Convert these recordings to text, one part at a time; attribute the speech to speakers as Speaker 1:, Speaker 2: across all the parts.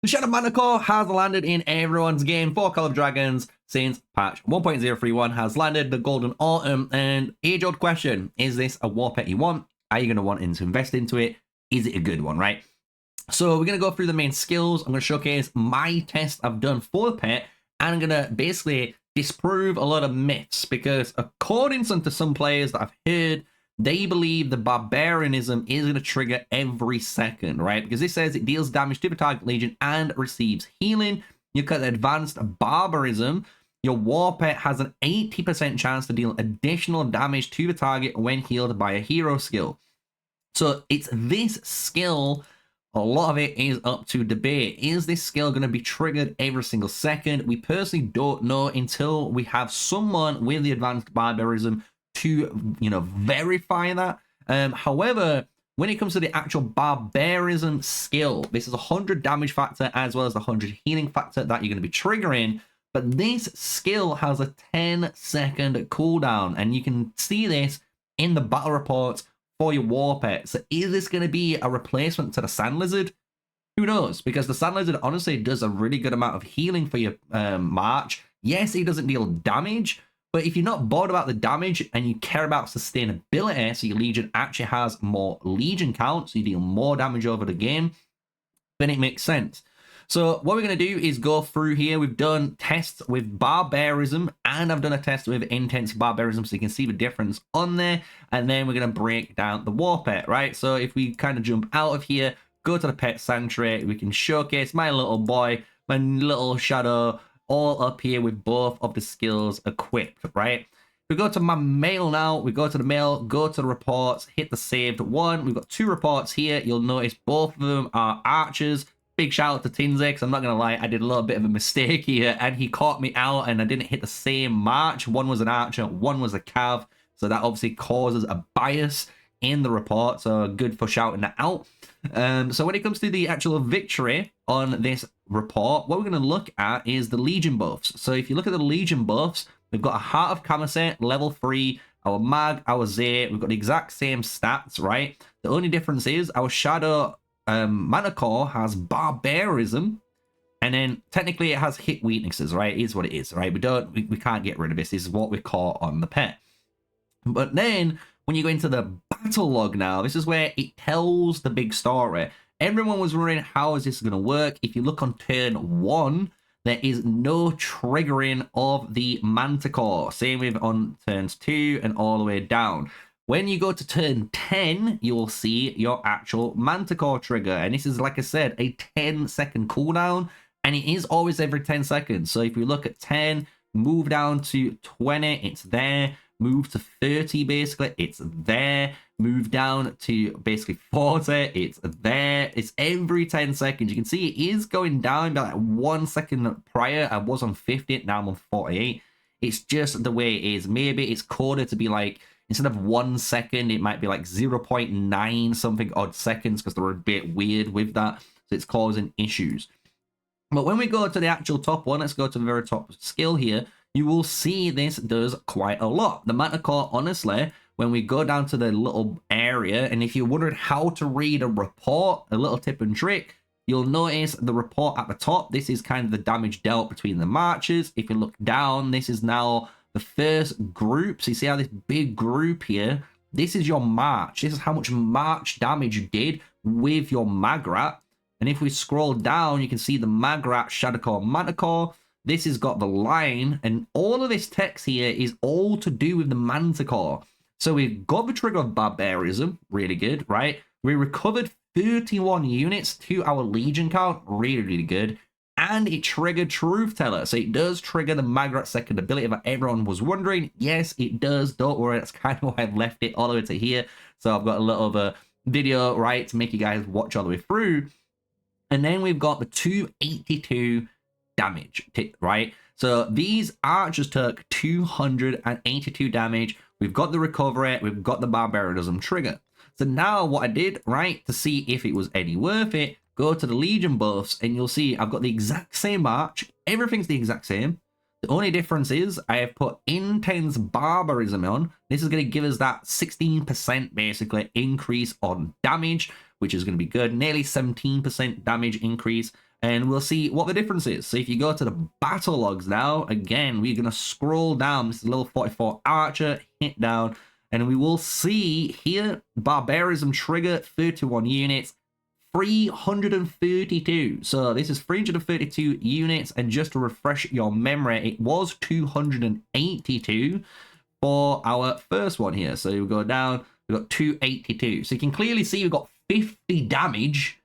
Speaker 1: The Shadow Manticore has landed in everyone's game for Call of Dragons since patch 1.031 has landed the Golden Autumn. And age-old question, is this a war pet you want? Are you going to want to invest into it? Is it a good one, right? So we're going to go through the main skills. I'm going to showcase my test I've done for the pet, and I'm going to basically disprove a lot of myths, because according to some players that I've heard, they believe the barbarianism is going to trigger every second, right? Because this says it deals damage to the target legion and receives healing. You got advanced barbarism. Your war pet has an 80% chance to deal additional damage to the target when healed by a hero skill. So it's this skill, a lot of it is up to debate. Is this skill going to be triggered every single second? We personally don't know until we have someone with the advanced barbarism to, verify that. However, when it comes to the actual barbarism skill, this is a 100 damage factor as well as the 100 healing factor that you're going to be triggering. But this skill has a 10-second cooldown, and you can see this in the battle reports for your war pet. So is this going to be a replacement to the Sand Lizard? Who knows? Because the Sand Lizard honestly does a really good amount of healing for your March. Yes, it doesn't deal damage, but if you're not bored about the damage and you care about sustainability, so your Legion actually has more Legion count, so you deal more damage over the game, then it makes sense. So what we're going to do is go through here. We've done tests with barbarism, and I've done a test with intense barbarism, so you can see the difference on there. And then we're going to break down the war pet, right? So if we kind of jump out of here, go to the pet sanctuary, we can showcase my little boy, my little shadow, all up here with both of the skills equipped, right? We go to my mail now, we go to the mail, go to the reports, hit the saved one. We've got 2 reports here. You'll notice both of them are archers. Big shout out to Tinze, because I'm not going to lie, I did a little bit of a mistake here, and he caught me out, and I didn't hit the same march. One was an archer, one was a cav, so that obviously causes a bias in the report, so good for shouting that out. So when it comes to the actual victory on this report, what we're going to look at is the Legion buffs. So if you look at the Legion buffs, we've got a Heart of Kamaset, level 3, our Mag, our Zay, we've got the exact same stats, right? The only difference is our Shadow Manticore has barbarism, and then technically it has hit weaknesses, right? It is what it is, right? We can't get rid of this. This is what we call on the pet. But then when you go into the battle log now, this is where it tells the big story. Everyone was wondering, how is this going to work? If you look on turn 1, there is no triggering of the Manticore. Same with on turns 2 and all the way down. When you go to turn 10, you will see your actual Manticore trigger. And this is, like I said, a 10-second cooldown. And it is always every 10 seconds. So if we look at 10, move down to 20, it's there. Move to 30, basically, it's there. Move down to basically 40, it's there. It's every 10 seconds. You can see it is going down by like 1 second prior. I was on 50, now I'm on 48. It's just the way it is. Maybe it's coded to be like, instead of 1 second, it might be like 0.9 something odd seconds, because they're a bit weird with that. So it's causing issues. But when we go to the actual top one, let's go to the very top skill here. You will see this does quite a lot. The Manticore, honestly, when we go down to the little area, and if you wondered how to read a report, a little tip and trick, you'll notice the report at the top. This is kind of the damage dealt between the marches. If you look down, this is now the first group. So you see how this big group here, this is your march. This is how much march damage you did with your Maggrat. And if we scroll down, you can see the Maggrat Shadow Manticore. This has got the line, and all of this text here is all to do with the Manticore. So we've got the trigger of barbarism, really good, right? We recovered 31 units to our Legion count, really, really good. And it triggered Truth Teller. So it does trigger the Maggrat second ability that everyone was wondering. Yes, it does. Don't worry. That's kind of why I've left it all the way to here. So I've got a little of a video, right, to make you guys watch all the way through. And then we've got the 282 damage, right? So these archers took 282 damage. We've got the recovery. We've got the barbarism trigger. So now what I did, right, to see if it was any worth it, go to the Legion buffs, and you'll see I've got the exact same march. Everything's the exact same. The only difference is I have put intense barbarism on. This is going to give us that 16% basically increase on damage, which is going to be good. Nearly 17% damage increase. and we'll see what the difference is. So if you go to the battle logs now, again, we're going to scroll down. This is level 44 archer, hit down, and we will see here, barbarism trigger, 31 units, 332. So this is 332 units, and just to refresh your memory, it was 282 for our first one here. So we go down, we've got 282. So you can clearly see we've got 50 damage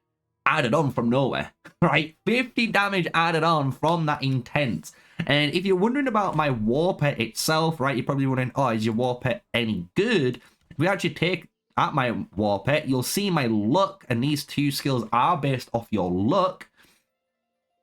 Speaker 1: added on from nowhere, right? 50 damage added on from that intense. And if you're wondering about my war pet itself, right, you're probably wondering, oh, is your war pet any good? If we actually take at my war pet, you'll see my luck, and these two skills are based off your luck.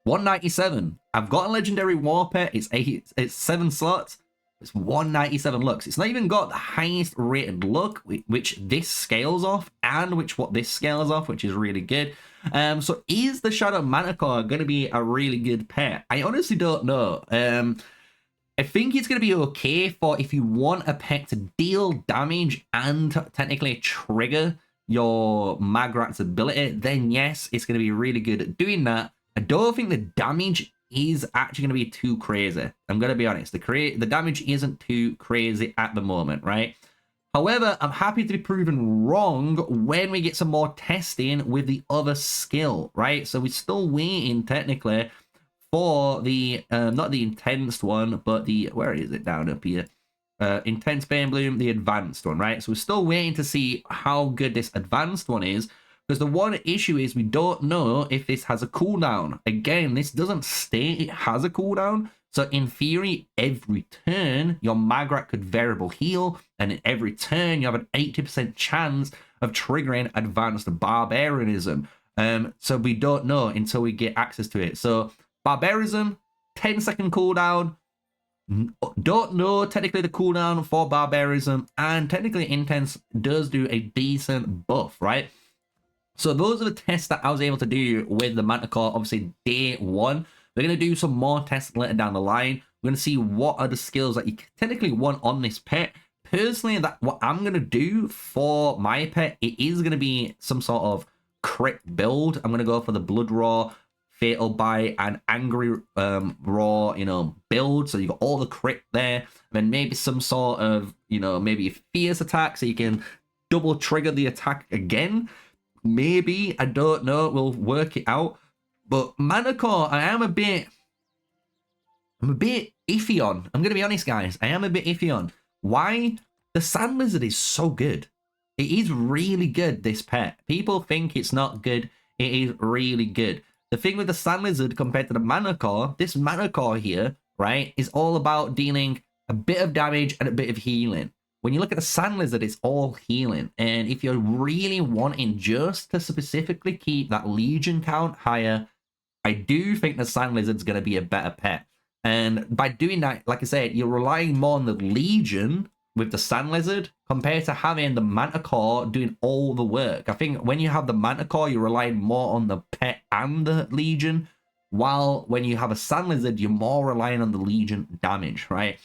Speaker 1: 197. I've got a legendary war pet. It's 7 slots. It's 197 looks. It's not even got the highest rated luck, which this scales off, and what this scales off, which is really good. So is the Shadow Manticore going to be a really good pet? I honestly don't know. I think it's going to be okay for if you want a pet to deal damage and technically trigger your Maggrat's ability, then yes, it's going to be really good at doing that. I don't think the damage is actually going to be too crazy. I'm going to be honest. The damage isn't too crazy at the moment, right? However, I'm happy to be proven wrong when we get some more testing with the other skill, right? So we're still waiting technically for the not the intense one, but the, where is it, down up here, intense Bane Bloom, the advanced one, right? So we're still waiting to see how good this advanced one is, because the one issue is we don't know if this has a cooldown. Again, this doesn't state it has a cooldown, so in theory every turn your Maggrat could variable heal, and in every turn you have an 80% chance of triggering advanced barbarianism. So we don't know until we get access to it. So barbarism, 10-second cooldown. Don't know technically the cooldown for barbarism, and technically intense does do a decent buff, right? So those are the tests that I was able to do with the Manticore, obviously day one. We're going to do some more tests later down the line. We're going to see what are the skills that you technically want on this pet. Personally, what I'm going to do for my pet, it is going to be some sort of crit build. I'm going to go for the Blood Raw, Fatal Bite, and Angry Raw, build. So you got all the crit there. And then maybe some sort of, maybe a fierce attack so you can double trigger the attack again. Maybe, I don't know, we'll work it out. But Manticore, I am a bit iffy on. I'm going to be honest, guys. I am a bit iffy on. Why? The Sand Lizard is so good. It is really good, this pet. People think it's not good. It is really good. The thing with the Sand Lizard compared to the Manticore, this Manticore here, right, is all about dealing a bit of damage and a bit of healing. When you look at the Sand Lizard, it's all healing. And if you're really wanting just to specifically keep that Legion count higher, I do think the Sand Lizard's going to be a better pet. And by doing that, like I said, you're relying more on the Legion with the Sand Lizard compared to having the Manticore doing all the work. I think when you have the Manticore, you're relying more on the pet and the Legion, while when you have a Sand Lizard, you're more relying on the Legion damage, right?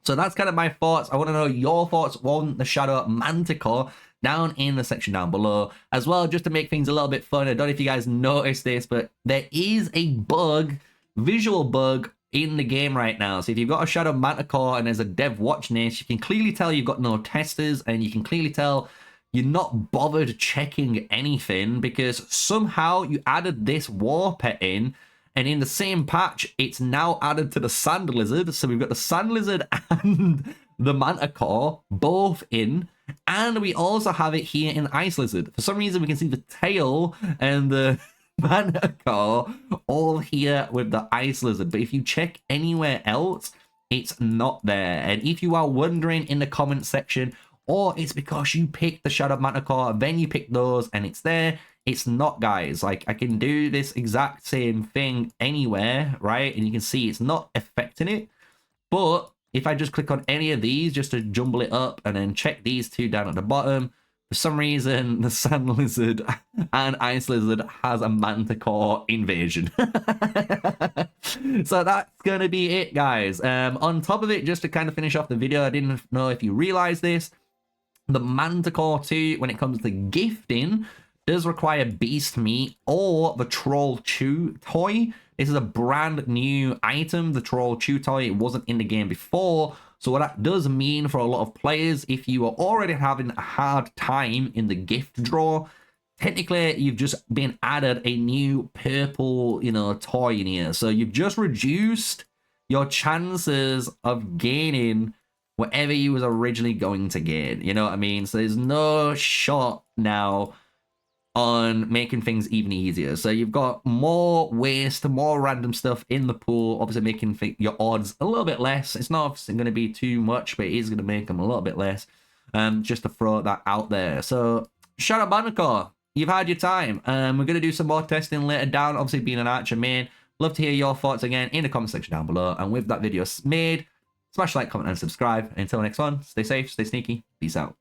Speaker 1: So that's kind of my thoughts. I want to know your thoughts on the Shadow Manticore down in the section down below. As well, just to make things a little bit fun, I don't know if you guys noticed this, but there is a bug, visual bug, in the game right now. So if you've got a Shadow Manticore and there's a dev watching this, you can clearly tell you've got no testers, and you can clearly tell you're not bothered checking anything, because somehow you added this war pet in, and in the same patch, it's now added to the Sand Lizard. So we've got the Sand Lizard and the Manticore both in. And we also have it here in the Ice Lizard. For some reason, we can see the tail and the Manticore all here with the Ice Lizard. But if you check anywhere else, it's not there. And if you are wondering in the comment section, or it's because you picked the Shadow Manticore, then you pick those and it's there, it's not, guys. Like, I can do this exact same thing anywhere, right? And you can see it's not affecting it. But if I just click on any of these just to jumble it up and then check these two down at the bottom, for some reason the Sand Lizard and Ice Lizard has a Manticore invasion. So that's gonna be it, guys. On top of it, just to kind of finish off the video, I didn't know if you realize this, the Manticore too, when it comes to gifting, does require beast meat or the troll chew toy. This is a brand new item, the troll chew toy. It wasn't in the game before. So what that does mean for a lot of players, if you are already having a hard time in the gift draw, technically you've just been added a new purple, toy in here. So you've just reduced your chances of gaining whatever you was originally going to gain. You know what I mean? So there's no shot now on making things even easier. So you've got more waste, more random stuff in the pool, obviously making your odds a little bit less. It's not going to be too much, but it is going to make them a little bit less. Just to throw that out there. So Shadow Manticore, you've had your time. We're going to do some more testing later down, obviously being an archer main. Love to hear your thoughts again in the comment section down below. And with that video made, smash like, comment, and subscribe. Until next one, stay safe, stay sneaky. Peace out.